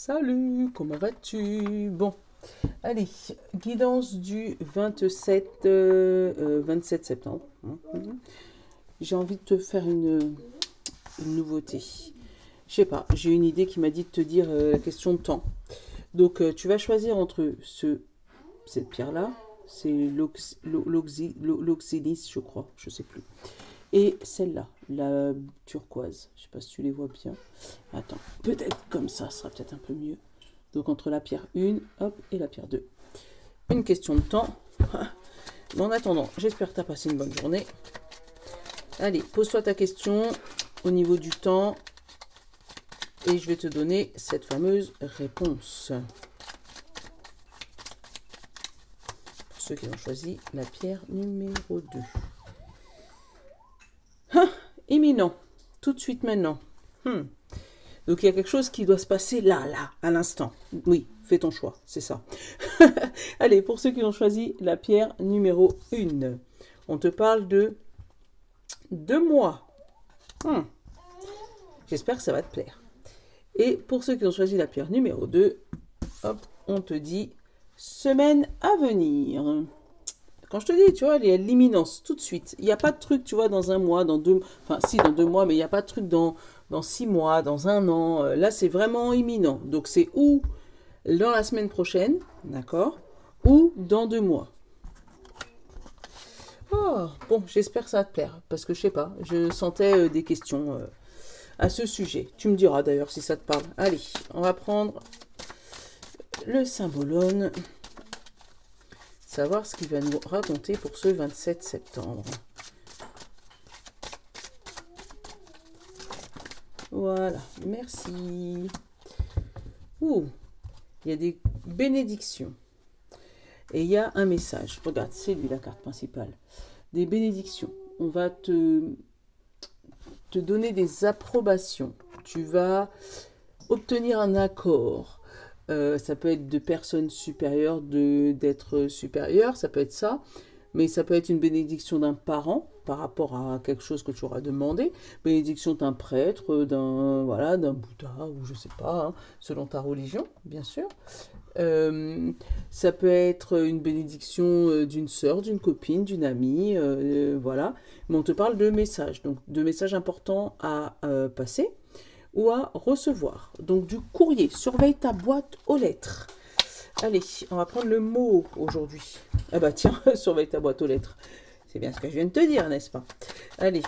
Salut, comment vas-tu? Bon, allez, guidance du 27 septembre. J'ai envie de te faire une nouveauté. Je sais pas, j'ai une idée qui m'a dit de te dire la question de temps. Donc, tu vas choisir entre cette pierre-là, c'est l'oxydis, je crois, je sais plus. Et celle-là, la turquoise. Je sais pas si tu les vois bien. Attends, peut-être comme ça sera peut-être un peu mieux. Donc entre la pierre 1, hop, et la pierre 2. Une question de temps. Mais en attendant, j'espère que tu as passé une bonne journée. Allez, pose-toi ta question au niveau du temps. Et je vais te donner cette fameuse réponse. Pour ceux qui ont choisi la pierre numéro 2. Imminent, tout de suite maintenant. Donc il y a quelque chose qui doit se passer là, à l'instant. Oui, fais ton choix, c'est ça. Allez, pour ceux qui ont choisi la pierre numéro 1, on te parle de 2 mois. J'espère que ça va te plaire. Et pour ceux qui ont choisi la pierre numéro 2, hop, on te dit semaine à venir. Quand je te dis, tu vois, il y a l'imminence tout de suite. Il n'y a pas de truc, tu vois, dans un mois, dans 2... Enfin, si, dans 2 mois, mais il n'y a pas de truc dans 6 mois, dans 1 an. Là, c'est vraiment imminent. Donc, c'est ou dans la semaine prochaine, d'accord, ou dans 2 mois. Oh, bon, j'espère que ça va te plaire. Parce que, je sais pas, je sentais des questions à ce sujet. Tu me diras, d'ailleurs, si ça te parle. Allez, on va prendre le symbolone. Savoir ce qu'il va nous raconter pour ce 27 septembre. Voilà, merci. Ouh, il y a des bénédictions. Et il y a un message. Regarde, c'est lui la carte principale. Des bénédictions. On va te donner des approbations. Tu vas obtenir un accord. Ça peut être de personnes supérieures, d'êtres supérieurs, ça peut être ça, mais ça peut être une bénédiction d'un parent par rapport à quelque chose que tu auras demandé, bénédiction d'un prêtre, d'un Bouddha, ou je sais pas, hein, selon ta religion, bien sûr. Ça peut être une bénédiction d'une sœur, d'une copine, d'une amie, voilà. Mais on te parle de messages, donc de messages importants à passer ou à recevoir. Donc du courrier. Surveille ta boîte aux lettres. Allez, on va prendre le mot aujourd'hui. Ah bah tiens, surveille ta boîte aux lettres. C'est bien ce que je viens de te dire, n'est-ce pas? Allez.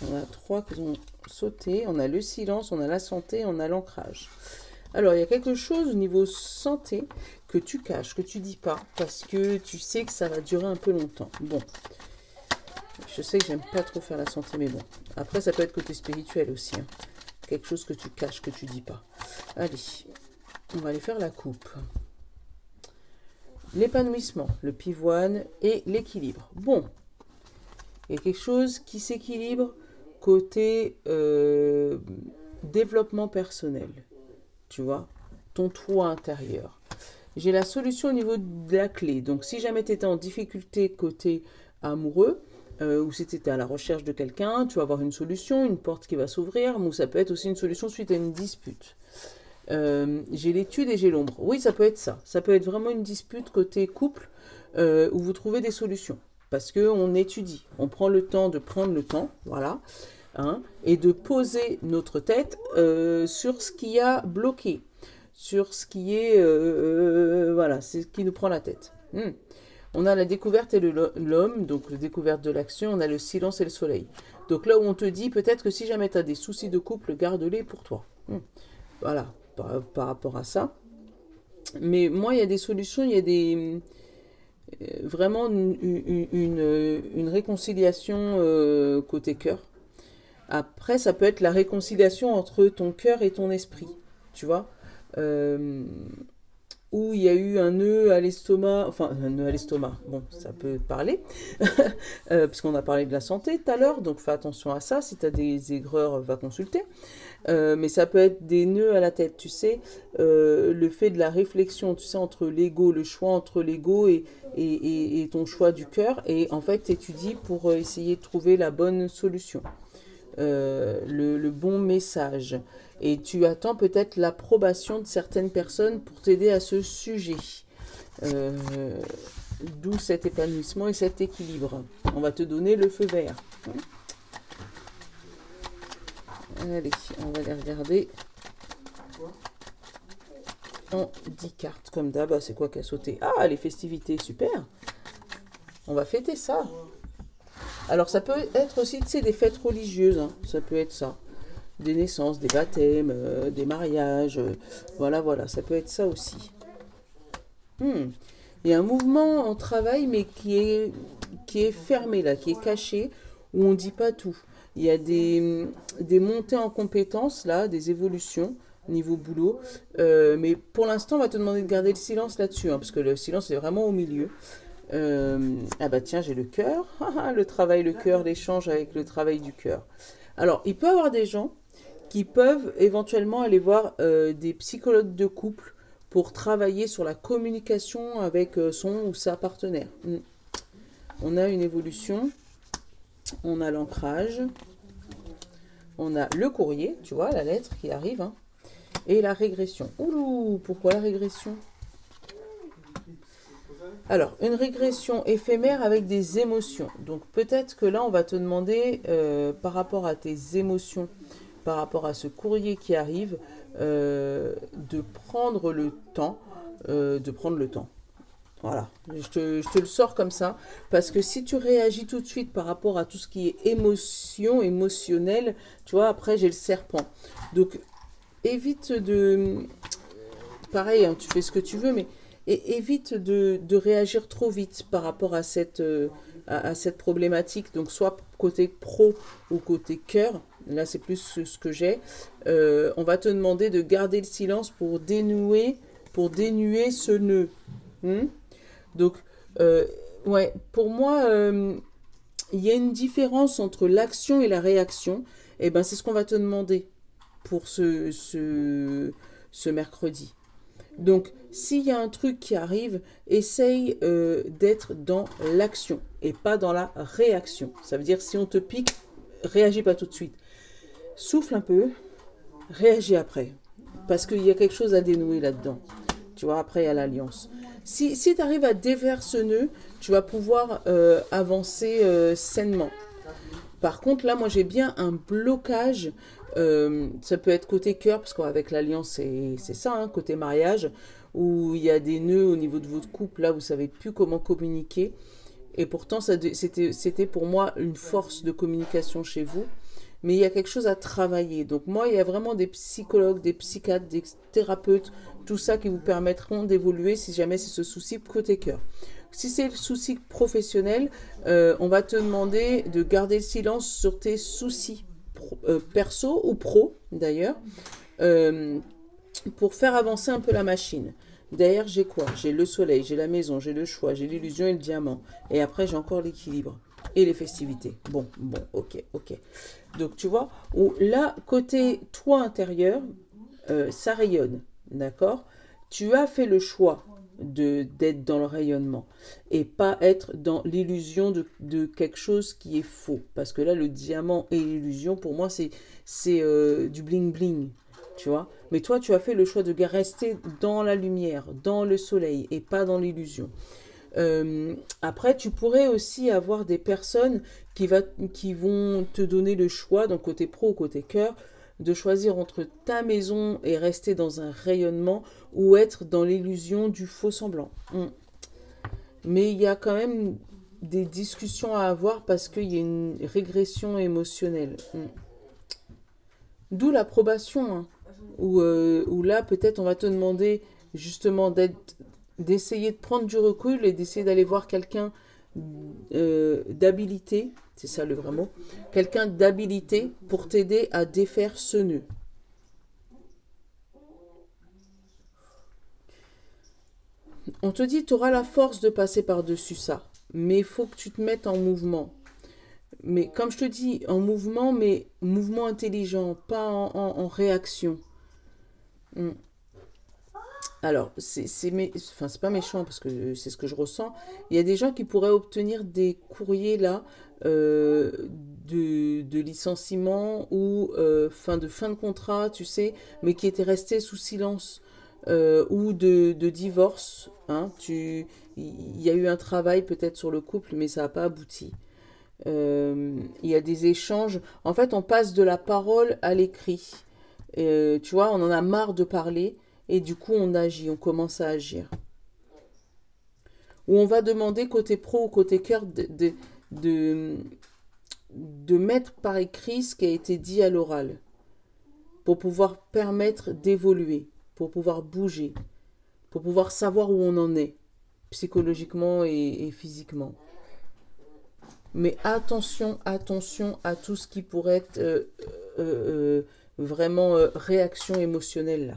On a 3 qui ont sauté. On a le silence, on a la santé, on a l'ancrage. Alors, il y a quelque chose au niveau santé que tu caches, que tu dis pas, parce que tu sais que ça va durer un peu longtemps. Bon. Je sais que j'aime pas trop faire la santé, mais bon. Après, ça peut être côté spirituel aussi. Hein. Quelque chose que tu caches, que tu dis pas. Allez, on va aller faire la coupe. L'épanouissement, le pivoine et l'équilibre. Bon, il y a quelque chose qui s'équilibre côté développement personnel. Tu vois, ton toit intérieur. J'ai la solution au niveau de la clé. Donc, si jamais tu étais en difficulté côté amoureux, ou si tu étais à la recherche de quelqu'un, tu vas avoir une solution, une porte qui va s'ouvrir, ou ça peut être aussi une solution suite à une dispute. J'ai l'étude et j'ai l'ombre. Oui, ça peut être ça. Ça peut être vraiment une dispute côté couple, où vous trouvez des solutions. Parce qu'on étudie, on prend le temps de prendre le temps, voilà, hein, et de poser notre tête sur ce qui a bloqué, sur ce qui est, voilà, c'est ce qui nous prend la tête. On a la découverte et l'homme, donc la découverte de l'action, on a le silence et le soleil. Donc là où on te dit, peut-être que si jamais tu as des soucis de couple, garde-les pour toi. Voilà, par rapport à ça. Mais moi, il y a des solutions, il y a des vraiment une réconciliation côté cœur. Après, ça peut être la réconciliation entre ton cœur et ton esprit, tu vois. Où il y a eu un nœud à l'estomac, enfin un nœud à l'estomac, bon ça peut parler, puisqu'on a parlé de la santé tout à l'heure, donc fais attention à ça, si tu as des aigreurs, va consulter, mais ça peut être des nœuds à la tête, tu sais, le fait de la réflexion, tu sais, entre l'ego, le choix entre l'ego et ton choix du cœur, et en fait tu étudies pour essayer de trouver la bonne solution. le bon message. Et tu attends peut-être l'approbation de certaines personnes pour t'aider à ce sujet. Euh, D'où cet épanouissement et cet équilibre. On va te donner le feu vert. Allez, on va les regarder. En 10 cartes, comme d'hab. Ah, c'est quoi qui a sauté? Ah, les festivités, super. On va fêter ça. Alors, ça peut être aussi, tu sais, des fêtes religieuses. Hein. Ça peut être ça. Des naissances, des baptêmes, des mariages. Voilà, voilà. Ça peut être ça aussi. Il y a un mouvement en travail, mais qui est fermé, là, qui est caché, où on ne dit pas tout. Il y a des montées en compétences, là, des évolutions niveau boulot. Mais pour l'instant, on va te demander de garder le silence là-dessus, hein, parce que le silence est vraiment au milieu. Ah bah tiens, j'ai le cœur. Le travail, le cœur, l'échange avec le travail du cœur. Alors, il peut y avoir des gens qui peuvent éventuellement aller voir des psychologues de couple pour travailler sur la communication avec son ou sa partenaire. On a une évolution, on a l'ancrage, on a le courrier, tu vois, la lettre qui arrive, hein, et la régression. Oulou, pourquoi la régression? Alors, une régression éphémère avec des émotions. Donc, peut-être que là, on va te demander, par rapport à tes émotions, par rapport à ce courrier qui arrive, de prendre le temps. Voilà, je te le sors comme ça, parce que si tu réagis tout de suite par rapport à tout ce qui est émotion, émotionnel, tu vois, après j'ai le serpent. Donc, évite de... Pareil, hein, tu fais ce que tu veux, mais évite de réagir trop vite par rapport à cette problématique. Donc, soit côté pro ou côté cœur, là c'est plus ce que j'ai. On va te demander de garder le silence pour dénuer ce nœud. Donc, ouais, pour moi, il y a une différence entre l'action et la réaction. Et ben, c'est ce qu'on va te demander pour ce mercredi. Donc, s'il y a un truc qui arrive, essaye d'être dans l'action et pas dans la réaction. Ça veut dire, si on te pique, réagis pas tout de suite. Souffle un peu, réagis après. Parce qu'il y a quelque chose à dénouer là-dedans. Tu vois, après, il y a l'alliance. Si tu arrives à défaire ce nœud, tu vas pouvoir avancer sainement. Par contre, là, moi, j'ai bien un blocage. Ça peut être côté cœur, parce qu'avec l'alliance, c'est ça, hein, côté mariage, où il y a des nœuds au niveau de votre couple, là, vous ne savez plus comment communiquer. Et pourtant, c'était pour moi une force de communication chez vous. Mais il y a quelque chose à travailler. Donc moi, il y a vraiment des psychologues, des psychiatres, des thérapeutes, tout ça qui vous permettront d'évoluer si jamais c'est ce souci côté cœur. Si c'est le souci professionnel, on va te demander de garder le silence sur tes soucis perso ou pro d'ailleurs, pour faire avancer un peu la machine. Derrière, j'ai quoi? J'ai le soleil, j'ai la maison, j'ai le choix, j'ai l'illusion et le diamant. Et après, j'ai encore l'équilibre et les festivités. Bon, ok. Donc, tu vois, là, côté toi intérieur, ça rayonne, d'accord? Tu as fait le choix d'être dans le rayonnement et pas être dans l'illusion de quelque chose qui est faux. Parce que là, le diamant et l'illusion, pour moi, c'est du bling-bling, tu vois. Mais toi, tu as fait le choix de rester dans la lumière, dans le soleil et pas dans l'illusion. Après, tu pourrais aussi avoir des personnes qui vont te donner le choix, donc côté pro ou côté cœur, de choisir entre ta maison et rester dans un rayonnement ou être dans l'illusion du faux semblant. Mais il y a quand même des discussions à avoir parce qu'il y a une régression émotionnelle. D'où l'approbation, hein, où là, peut-être, on va te demander justement d'essayer de prendre du recul et d'essayer d'aller voir quelqu'un d'habilité, c'est ça le vrai mot, quelqu'un d'habilité pour t'aider à défaire ce nœud. On te dit, tu auras la force de passer par-dessus ça, mais il faut que tu te mettes en mouvement. Mais comme je te dis, en mouvement, mais mouvement intelligent, pas en réaction. Alors, c'est pas méchant parce que c'est ce que je ressens. Il y a des gens qui pourraient obtenir des courriers là, de licenciement ou fin de contrat, tu sais, mais qui était resté sous silence, ou de divorce. Hein, il y a eu un travail peut-être sur le couple, mais ça n'a pas abouti. Il y a des échanges. En fait, on passe de la parole à l'écrit. Tu vois, on en a marre de parler et du coup, on agit, on commence à agir. Ou on va demander côté pro ou côté cœur de mettre par écrit ce qui a été dit à l'oral pour pouvoir permettre d'évoluer, pour pouvoir bouger, pour pouvoir savoir où on en est, psychologiquement et physiquement. Mais attention, attention à tout ce qui pourrait être vraiment réaction émotionnelle là.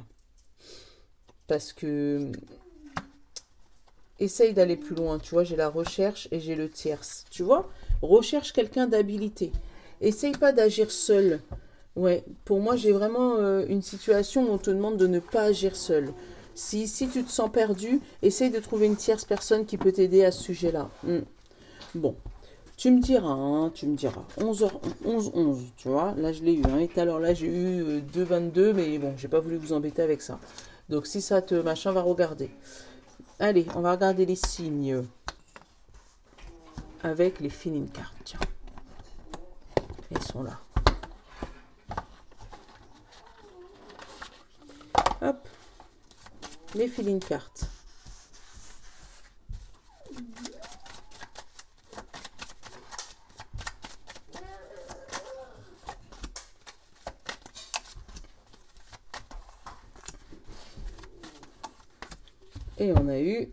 Parce que essaye d'aller plus loin, tu vois, j'ai la recherche et j'ai le tierce, tu vois, recherche quelqu'un d'habilité. Essaye pas d'agir seul. Ouais, pour moi, j'ai vraiment une situation où on te demande de ne pas agir seul. Si tu te sens perdu, essaye de trouver une tierce personne qui peut t'aider à ce sujet-là. Bon, tu me diras, hein, tu me diras. 11h11, tu vois, là je l'ai eu. Hein, et tout à l'heure, là j'ai eu 2h22, mais bon, j'ai pas voulu vous embêter avec ça. Donc si ça te machin, va regarder. Allez, on va regarder les signes avec les feeling cards. Tiens, elles sont là. Hop, les feeling cards. Et on a eu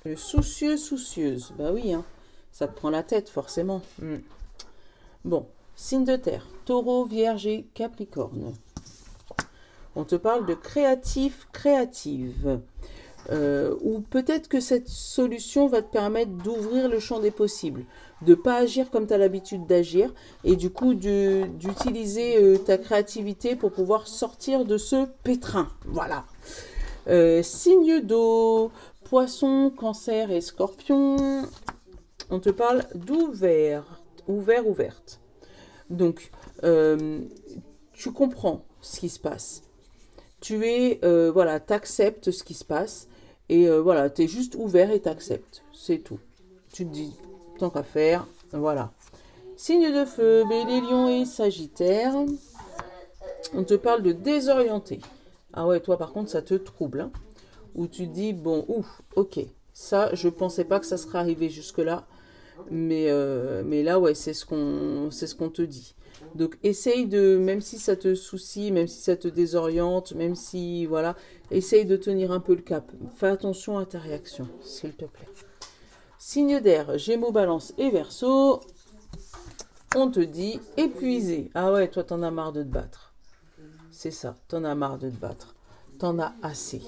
le soucieux, soucieuse. Bah oui, hein, ça te prend la tête, forcément. Bon, signe de terre, taureau, vierge et capricorne. On te parle de créatif, créative. Ou peut-être que cette solution va te permettre d'ouvrir le champ des possibles. De ne pas agir comme tu as l'habitude d'agir. Et du coup, d'utiliser ta créativité pour pouvoir sortir de ce pétrin. Voilà. Signe d'eau, poisson, cancer et scorpion. On te parle d'ouvert, ouverte. Donc, tu comprends ce qui se passe. Tu es, voilà, t'acceptes ce qui se passe. Et voilà, tu es juste ouvert et t'acceptes. C'est tout. Tu te dis, tant qu'à faire, voilà. Signe de feu, Bélier, Lion et Sagittaire. On te parle de désorienté. Ah ouais, toi par contre, ça te trouble. Hein, où tu te dis, bon, ouf, ok. Ça, je pensais pas que ça serait arrivé jusque-là. Mais là, ouais, c'est ce qu'on te dit. Donc, essaye de, même si ça te soucie, même si ça te désoriente, même si, voilà, essaye de tenir un peu le cap. Fais attention à ta réaction, s'il te plaît. Signe d'air, Gémeaux, Balance et Verseau. On te dit épuisé. Ah ouais, toi, t'en as marre de te battre. C'est ça, t'en as marre de te battre. T'en as assez.